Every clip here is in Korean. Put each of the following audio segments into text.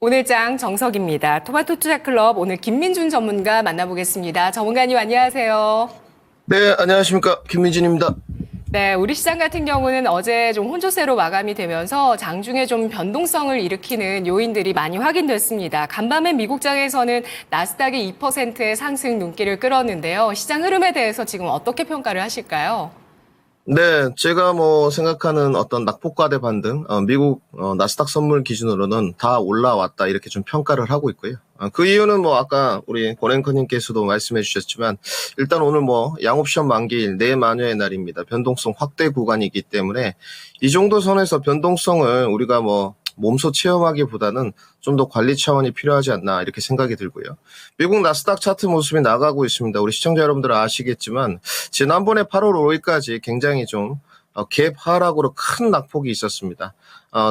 오늘장 정석입니다. 토마토 투자클럽 오늘 김민준 전문가 만나보겠습니다. 전문가님 안녕하세요. 네, 안녕하십니까. 김민진입니다. 네, 우리 시장 같은 경우는 어제 좀 혼조세로 마감이 되면서 장중에 좀 변동성을 일으키는 요인들이 많이 확인됐습니다. 간밤에 미국장에서는 나스닥이 2%의 상승 눈길을 끌었는데요. 시장 흐름에 대해서 지금 어떻게 평가를 하실까요? 네, 제가 생각하는 어떤 낙폭과대 반등, 미국 나스닥 선물 기준으로는 다 올라왔다 이렇게 좀 평가를 하고 있고요. 그 이유는 아까 우리 권앵커님께서도 말씀해 주셨지만 일단 오늘 양옵션 만기일 내만여의 날입니다. 변동성 확대 구간이기 때문에 이 정도 선에서 변동성을 우리가 몸소 체험하기보다는 좀 더 관리 차원이 필요하지 않나 이렇게 생각이 들고요. 미국 나스닥 차트 모습이 나가고 있습니다. 우리 시청자 여러분들 아시겠지만 지난번에 8월 5일까지 굉장히 좀 갭 하락으로 큰 낙폭이 있었습니다.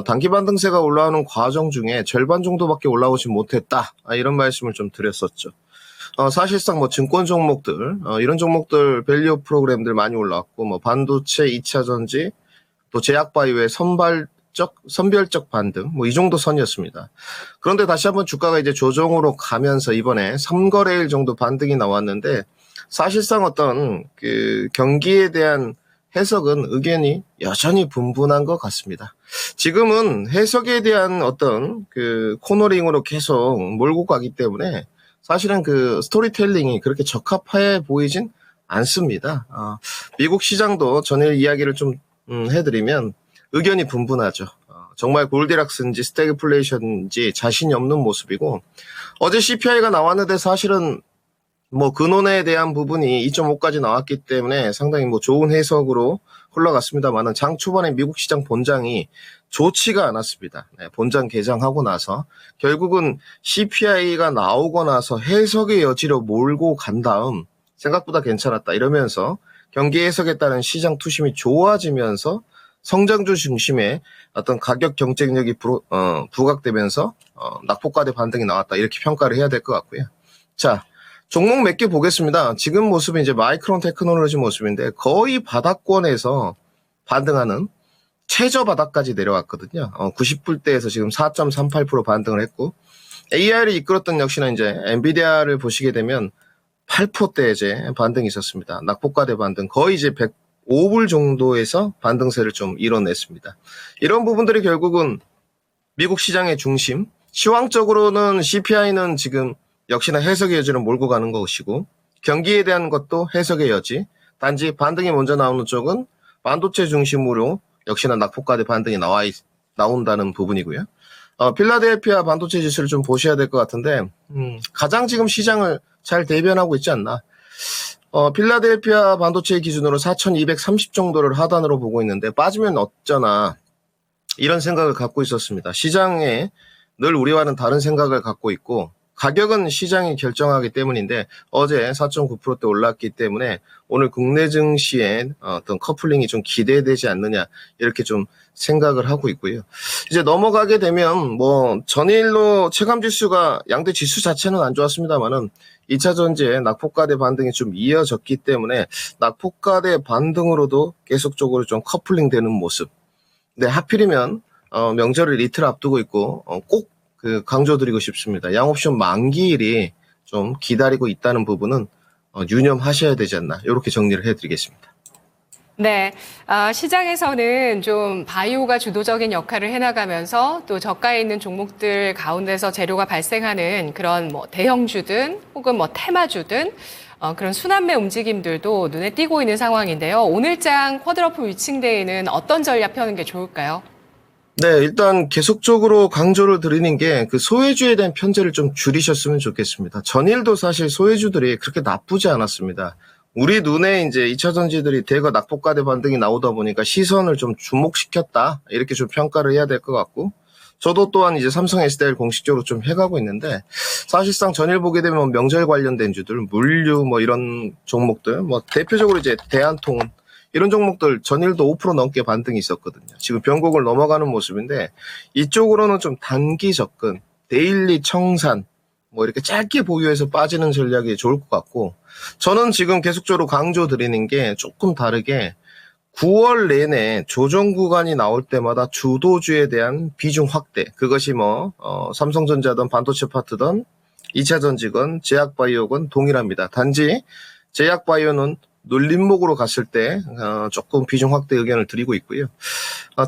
단기 반등세가 올라오는 과정 중에 절반 정도밖에 올라오지 못했다. 이런 말씀을 좀 드렸었죠. 사실상 증권 종목들, 이런 종목들 밸류 프로그램들 많이 올라왔고 반도체, 2차 전지, 또 제약바이오의 선별적 반등, 이 정도 선이었습니다. 그런데 다시 한번 주가가 이제 조정으로 가면서 이번에 3거래일 정도 반등이 나왔는데 사실상 어떤 경기에 대한 해석은 의견이 여전히 분분한 것 같습니다. 지금은 해석에 대한 어떤 코너링으로 계속 몰고 가기 때문에 사실은 스토리텔링이 그렇게 적합해 보이진 않습니다. 미국 시장도 전일 이야기를 좀 해드리면 의견이 분분하죠. 정말 골디락스인지 스태그플레이션인지 자신이 없는 모습이고 어제 CPI가 나왔는데 사실은 근원에 대한 부분이 2.5까지 나왔기 때문에 상당히 좋은 해석으로 흘러갔습니다만은 장 초반에 미국 시장 본장이 좋지가 않았습니다. 네, 본장 개장하고 나서 결국은 CPI가 나오고 나서 해석의 여지로 몰고 간 다음 생각보다 괜찮았다 이러면서 경기 해석에 따른 시장 투심이 좋아지면서 성장주 중심의 어떤 가격 경쟁력이 부각되면서 낙폭과대 반등이 나왔다 이렇게 평가를 해야 될 것 같고요. 자, 종목 몇 개 보겠습니다. 지금 모습은 이제 마이크론 테크놀로지 모습인데 거의 바닥권에서 반등하는 최저 바닥까지 내려왔거든요. 90불대에서 지금 4.38% 반등을 했고 AI를 이끌었던 역시나 이제 엔비디아를 보시게 되면 8%대 이제 반등이 있었습니다. 낙폭과대 반등 거의 이제 105불 정도에서 반등세를 좀 이뤄냈습니다. 이런 부분들이 결국은 미국 시장의 중심, 시황적으로는 CPI는 지금 역시나 해석의 여지를 몰고 가는 것이고 경기에 대한 것도 해석의 여지, 단지 반등이 먼저 나오는 쪽은 반도체 중심으로 역시나 낙폭과대 반등이 나온다는 부분이고요. 필라델피아 반도체 지수를 좀 보셔야 될 것 같은데 가장 지금 시장을 잘 대변하고 있지 않나. 필라델피아 반도체 기준으로 4,230 정도를 하단으로 보고 있는데 빠지면 어쩌나 이런 생각을 갖고 있었습니다. 시장에 늘 우리와는 다른 생각을 갖고 있고 가격은 시장이 결정하기 때문인데 어제 4.9%대 올랐기 때문에 오늘 국내 증시의 어떤 커플링이 좀 기대되지 않느냐 이렇게 좀 생각을 하고 있고요. 이제 넘어가게 되면 전일로 체감지수가 양대 지수 자체는 안 좋았습니다만은 2차 전지의 낙폭과대 반등이 좀 이어졌기 때문에 낙폭과대 반등으로도 계속적으로 좀 커플링 되는 모습. 근데 하필이면 명절을 이틀 앞두고 있고 꼭 강조드리고 싶습니다. 양옵션 만기일이 좀 기다리고 있다는 부분은 유념하셔야 되지 않나 이렇게 정리를 해드리겠습니다. 네, 시장에서는 좀 바이오가 주도적인 역할을 해나가면서 또 저가에 있는 종목들 가운데서 재료가 발생하는 그런 대형주든 혹은 테마주든 그런 순환매 움직임들도 눈에 띄고 있는 상황인데요. 오늘장 쿼드러플 위칭데이는 어떤 전략 펴는 게 좋을까요? 네, 일단 계속적으로 강조를 드리는 게 소외주에 대한 편제를 좀 줄이셨으면 좋겠습니다. 전일도 사실 소외주들이 그렇게 나쁘지 않았습니다. 우리 눈에 이제 2차 전지들이 대거 낙폭과대 반등이 나오다 보니까 시선을 좀 주목시켰다. 이렇게 좀 평가를 해야 될 것 같고, 저도 또한 이제 삼성 SDI 공식적으로 좀 해가고 있는데, 사실상 전일 보게 되면 명절 관련된 주들, 물류 이런 종목들, 대표적으로 이제 대한통운, 이런 종목들 전일도 5% 넘게 반등이 있었거든요. 지금 변곡을 넘어가는 모습인데 이쪽으로는 좀 단기 접근, 데일리 청산, 이렇게 짧게 보유해서 빠지는 전략이 좋을 것 같고 저는 지금 계속적으로 강조드리는 게 조금 다르게 9월 내내 조정 구간이 나올 때마다 주도주에 대한 비중 확대. 그것이 삼성전자든 반도체 파트든 2차전지건 제약바이오건 동일합니다. 단지 제약바이오는 눌림목으로 갔을 때 조금 비중 확대 의견을 드리고 있고요.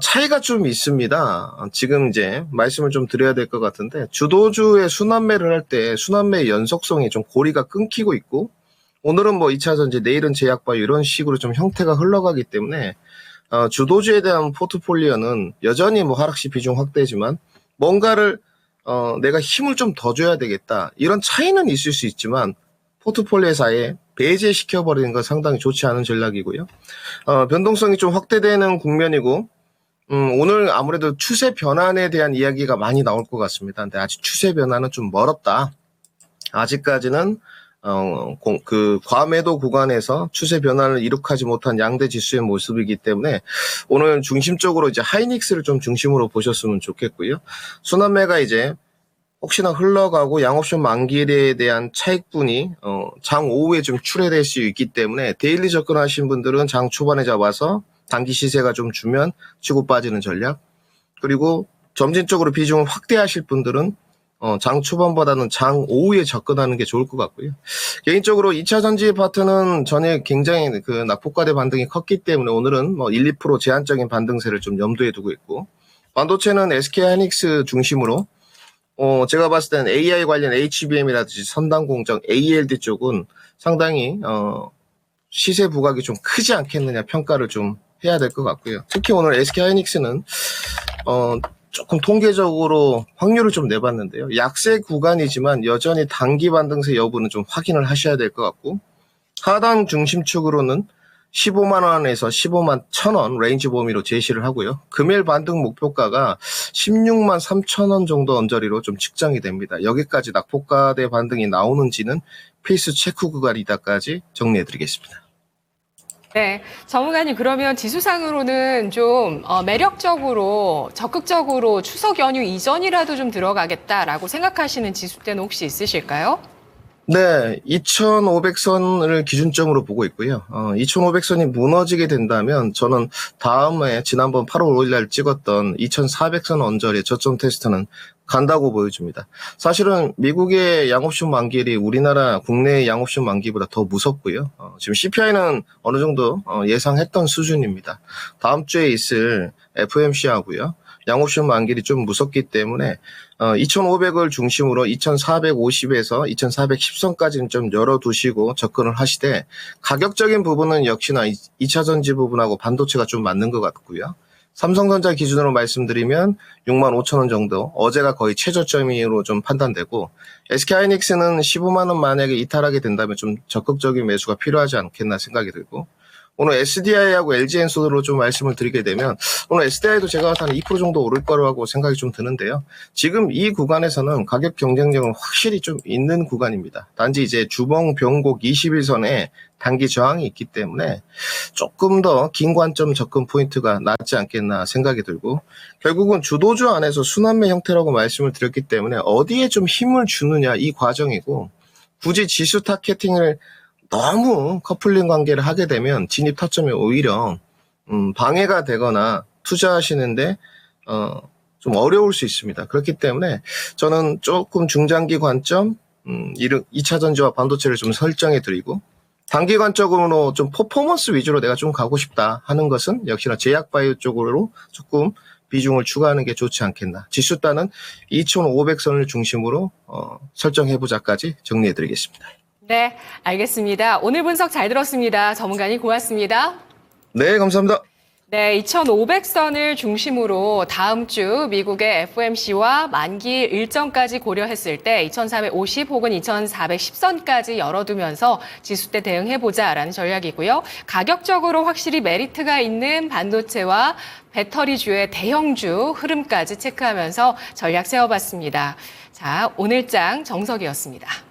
차이가 좀 있습니다. 지금 이제 말씀을 좀 드려야 될 것 같은데, 주도주의 순환매를 할 때 순환매의 연속성이 좀 고리가 끊기고 있고, 오늘은 2차전지, 내일은 제약바이오 이런 식으로 좀 형태가 흘러가기 때문에 주도주에 대한 포트폴리오는 여전히 하락시 비중 확대지만 뭔가를 내가 힘을 좀 더 줘야 되겠다, 이런 차이는 있을 수 있지만 포트폴리오 사이에 배제시켜버리는 건 상당히 좋지 않은 전략이고요. 변동성이 좀 확대되는 국면이고, 오늘 아무래도 추세 변환에 대한 이야기가 많이 나올 것 같습니다. 근데 아직 추세 변환은 좀 멀었다. 아직까지는 그 과매도 구간에서 추세 변환을 이룩하지 못한 양대 지수의 모습이기 때문에 오늘 중심적으로 이제 하이닉스를 좀 중심으로 보셨으면 좋겠고요. 순환매가 이제 혹시나 흘러가고 양옵션 만기일에 대한 차익분이 장 오후에 좀 출회될 수 있기 때문에 데일리 접근하신 분들은 장 초반에 잡아서 단기 시세가 좀 주면 치고 빠지는 전략, 그리고 점진적으로 비중을 확대하실 분들은 장 초반보다는 장 오후에 접근하는 게 좋을 것 같고요. 개인적으로 2차전지 파트는 전에 굉장히 그 낙폭과대 반등이 컸기 때문에 오늘은 1, 2% 제한적인 반등세를 좀 염두에 두고 있고, 반도체는 SK하이닉스 중심으로 제가 봤을 때는 AI 관련 HBM이라든지 선단공정, ALD 쪽은 상당히 시세 부각이 좀 크지 않겠느냐 평가를 좀 해야 될 것 같고요. 특히 오늘 SK하이닉스는 조금 통계적으로 확률을 좀 내봤는데요. 약세 구간이지만 여전히 단기 반등세 여부는 좀 확인을 하셔야 될 것 같고, 하단 중심축으로는 15만 원에서 15만 1,000원 레인지 범위로 제시를 하고요. 금일 반등 목표가가 16만 3천 원 정도 언저리로 좀 측정이 됩니다. 여기까지 낙폭과대 반등이 나오는지는 필수 체크 구간이다까지 정리해드리겠습니다. 네, 전문가님, 그러면 지수상으로는 좀 매력적으로 적극적으로 추석 연휴 이전이라도 좀 들어가겠다라고 생각하시는 지수대는 혹시 있으실까요? 네, 2,500선을 기준점으로 보고 있고요. 2,500선이 무너지게 된다면 저는 다음에 지난번 8월 5일 날 찍었던 2,400선 언저리의 저점 테스트는 간다고 보여집니다. 사실은 미국의 양옵션 만기일이 우리나라 국내의 양옵션 만기보다 더 무섭고요. 지금 CPI는 어느 정도 예상했던 수준입니다. 다음 주에 있을 FOMC하고요. 양옵션 만기일이 좀 무섭기 때문에 2,500을 중심으로 2,450에서 2,410선까지는 좀 열어두시고 접근을 하시되, 가격적인 부분은 역시나 2차전지 부분하고 반도체가 좀 맞는 것 같고요. 삼성전자 기준으로 말씀드리면 6만 5천 원 정도, 어제가 거의 최저점으로 좀 판단되고, SK하이닉스는 15만 원 만약에 이탈하게 된다면 좀 적극적인 매수가 필요하지 않겠나 생각이 들고, 오늘 SDI하고 LG엔솔로 좀 말씀을 드리게 되면 오늘 SDI도 제가 한 2% 정도 오를 거라고 생각이 좀 드는데요. 지금 이 구간에서는 가격 경쟁력은 확실히 좀 있는 구간입니다. 단지 이제 주봉 변곡 21선에 단기 저항이 있기 때문에 조금 더 긴 관점 접근 포인트가 낫지 않겠나 생각이 들고, 결국은 주도주 안에서 순환매 형태라고 말씀을 드렸기 때문에 어디에 좀 힘을 주느냐 이 과정이고, 굳이 지수 타겟팅을 너무 커플링 관계를 하게 되면 진입 타점이 오히려 방해가 되거나 투자하시는데 좀 어려울 수 있습니다. 그렇기 때문에 저는 조금 중장기 관점 2차전지와 반도체를 좀 설정해 드리고, 단기 관점으로 좀 퍼포먼스 위주로 내가 좀 가고 싶다 하는 것은 역시나 제약바이오 쪽으로 조금 비중을 추가하는 게 좋지 않겠나. 지수단은 2,500선을 중심으로 설정해보자까지 정리해 드리겠습니다. 네, 알겠습니다. 오늘 분석 잘 들었습니다. 전문가님 고맙습니다. 네, 감사합니다. 네, 2,500선을 중심으로 다음 주 미국의 FOMC와 만기 일정까지 고려했을 때 2,450 혹은 2,410선까지 열어두면서 지수대 대응해보자라는 전략이고요. 가격적으로 확실히 메리트가 있는 반도체와 배터리주의 대형주 흐름까지 체크하면서 전략 세워봤습니다. 자, 오늘장 정석이었습니다.